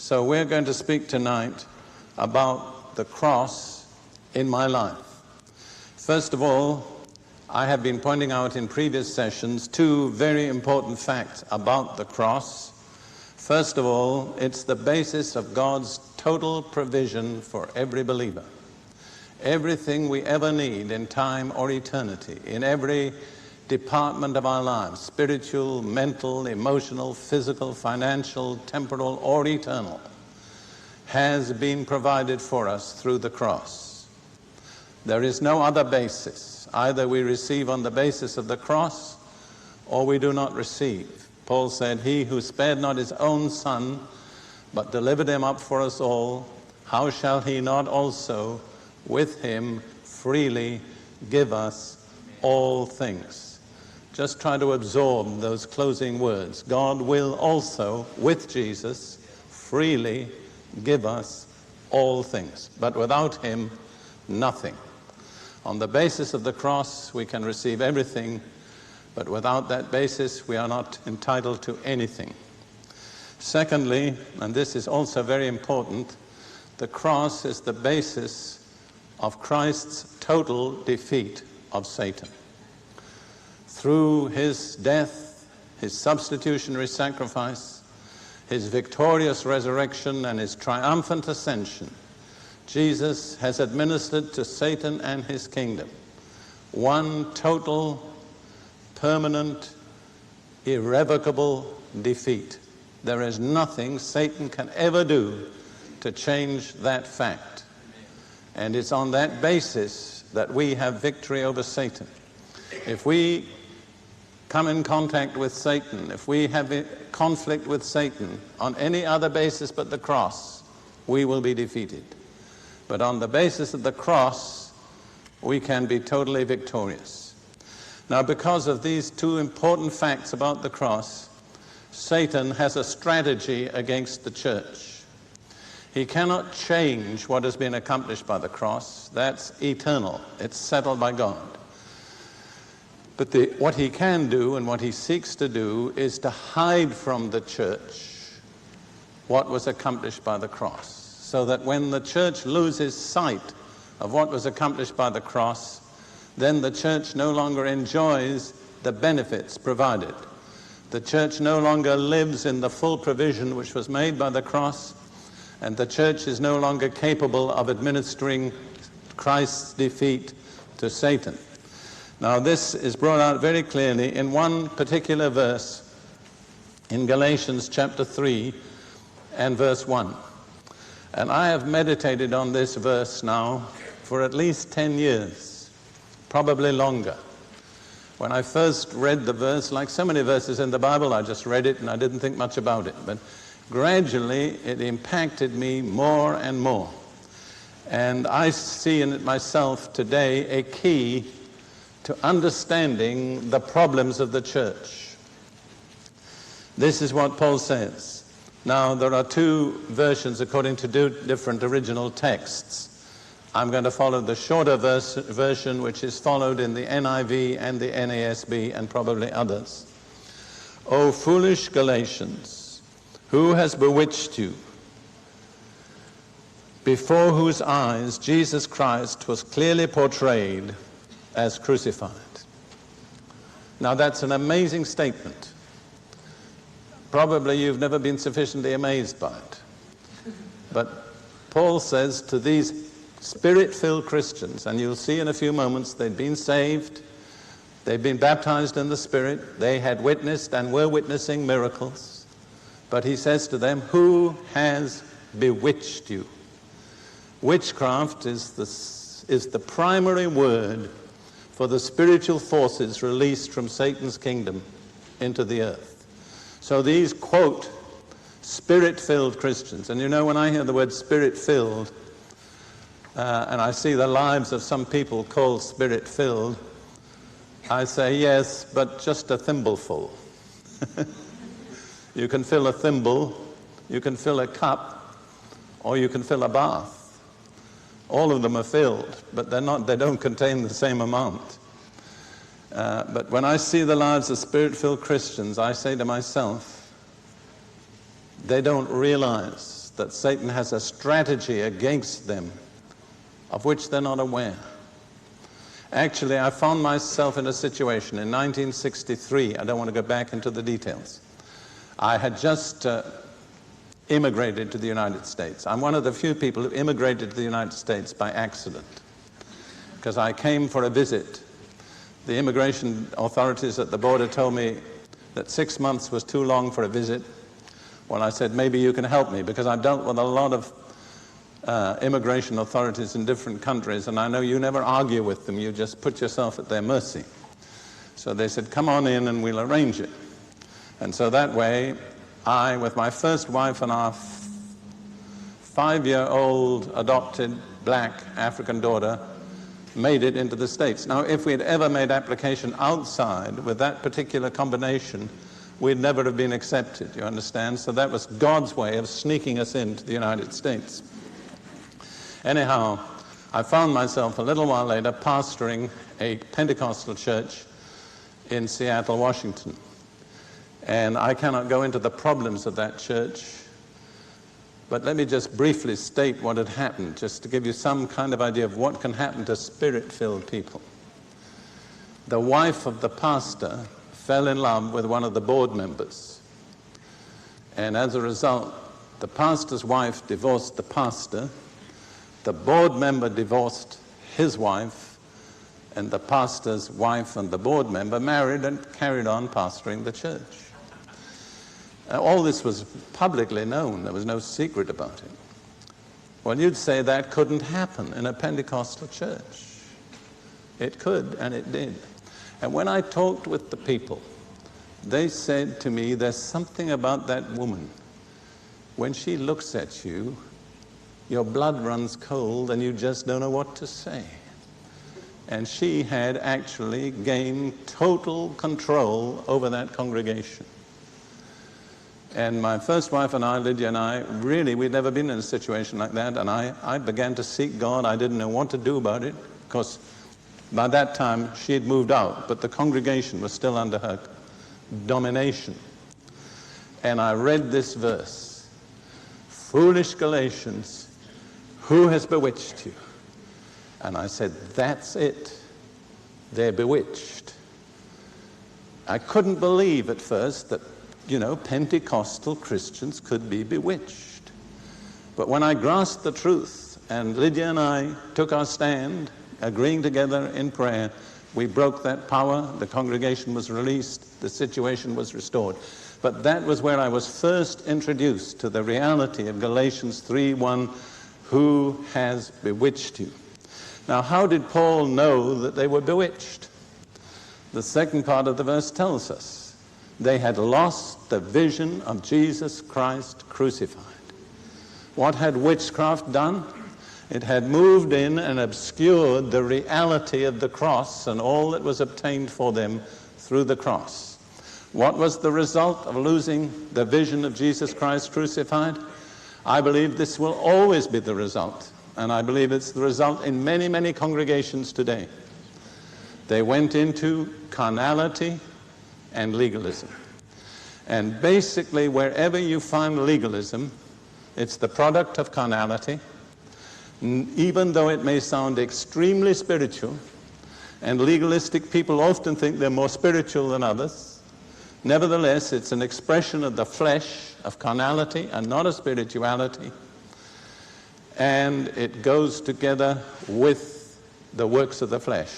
So we're going to speak tonight about the cross in my life. First of all, I have been pointing out in previous sessions two very important facts about the cross. First of all, it's the basis of God's total provision for every believer. Everything we ever need in time or eternity, in every department of our lives, spiritual, mental, emotional, physical, financial, temporal, or eternal, has been provided for us through the cross. There is no other basis. Either we receive on the basis of the cross, or we do not receive. Paul said, "He who spared not his own son, but delivered him up for us all, how shall he not also with him freely give us all things?" Just try to absorb those closing words. God will also, with Jesus, freely give us all things. But without him, nothing. On the basis of the cross, we can receive everything, but without that basis, we are not entitled to anything. Secondly, and this is also very important, the cross is the basis of Christ's total defeat of Satan. Through his death, his substitutionary sacrifice, his victorious resurrection, and his triumphant ascension, Jesus has administered to Satan and his kingdom one total, permanent, irrevocable defeat. There is nothing Satan can ever do to change that fact. And it's on that basis that we have victory over Satan. If we come in contact with Satan, if we have a conflict with Satan on any other basis but the cross, we will be defeated. But on the basis of the cross, we can be totally victorious. Now, because of these two important facts about the cross, Satan has a strategy against the church. He cannot change what has been accomplished by the cross. That's eternal. It's settled by God. But what he can do and what he seeks to do is to hide from the church what was accomplished by the cross, so that when the church loses sight of what was accomplished by the cross, then the church no longer enjoys the benefits provided. The church no longer lives in the full provision which was made by the cross, and the church is no longer capable of administering Christ's defeat to Satan. Now, this is brought out very clearly in one particular verse in Galatians chapter 3 and verse 1. And I have meditated on this verse now for at least 10 years, probably longer. When I first read the verse, like so many verses in the Bible, I just read it and I didn't think much about it. But gradually, it impacted me more and more. And I see in it myself today a key to understanding the problems of the church. This is what Paul says. Now, there are two versions according to different original texts. I'm going to follow the shorter version, which is followed in the NIV and the NASB and probably others. O foolish Galatians, who has bewitched you, before whose eyes Jesus Christ was clearly portrayed as crucified? Now, that's an amazing statement. Probably you've never been sufficiently amazed by it. But Paul says to these Spirit-filled Christians, and you'll see in a few moments they'd been saved, they'd been baptized in the Spirit, they had witnessed and were witnessing miracles. But he says to them, who has bewitched you? Witchcraft is the primary word for the spiritual forces released from Satan's kingdom into the earth. So these, quote, Spirit-filled Christians, and you know, when I hear the word Spirit-filled, and I see the lives of some people called Spirit-filled, I say, yes, but just a thimbleful. You can fill a thimble, you can fill a cup, or you can fill a bath. All of them are filled, but they don't contain the same amount. But when I see the lives of Spirit-filled Christians, I say to myself, they don't realize that Satan has a strategy against them of which they're not aware. Actually, I found myself in a situation in 1963. I don't want to go back into the details. I had just immigrated to the United States. I'm one of the few people who immigrated to the United States by accident, because I came for a visit. The immigration authorities at the border told me that 6 months was too long for a visit. Well, I said, maybe you can help me, because I've dealt with a lot of immigration authorities in different countries, and I know you never argue with them, you just put yourself at their mercy. So they said, come on in and we'll arrange it. And so that way, I, with my first wife and our 5-year-old adopted black African daughter, made it into the States. Now, if we had ever made application outside with that particular combination, we'd never have been accepted, you understand? So that was God's way of sneaking us into the United States. Anyhow, I found myself a little while later pastoring a Pentecostal church in Seattle, Washington. And I cannot go into the problems of that church, but let me just briefly state what had happened, just to give you some kind of idea of what can happen to spirit-filled people. The wife of the pastor fell in love with one of the board members. And as a result, the pastor's wife divorced the pastor, the board member divorced his wife, and the pastor's wife and the board member married and carried on pastoring the church. All this was publicly known. There was no secret about it. Well, you'd say that couldn't happen in a Pentecostal church. It could, and it did. And when I talked with the people, they said to me, there's something about that woman. When she looks at you, your blood runs cold and you just don't know what to say. And she had actually gained total control over that congregation. And my first wife and I, Lydia and I, really, we'd never been in a situation like that. And I began to seek God. I didn't know what to do about it, because by that time she had moved out, but the congregation was still under her domination. And I read this verse, "Foolish Galatians, who has bewitched you?" And I said, that's it. They're bewitched. I couldn't believe at first that, Pentecostal Christians could be bewitched. But when I grasped the truth, and Lydia and I took our stand, agreeing together in prayer, we broke that power, the congregation was released, the situation was restored. But that was where I was first introduced to the reality of Galatians 3:1, who has bewitched you? Now, how did Paul know that they were bewitched? The second part of the verse tells us. They had lost the vision of Jesus Christ crucified. What had witchcraft done? It had moved in and obscured the reality of the cross and all that was obtained for them through the cross. What was the result of losing the vision of Jesus Christ crucified? I believe this will always be the result, and I believe it's the result in many, many congregations today. They went into carnality and legalism. And basically, wherever you find legalism, it's the product of carnality, even though it may sound extremely spiritual, and legalistic people often think they're more spiritual than others. Nevertheless, it's an expression of the flesh, of carnality, and not of spirituality. And it goes together with the works of the flesh.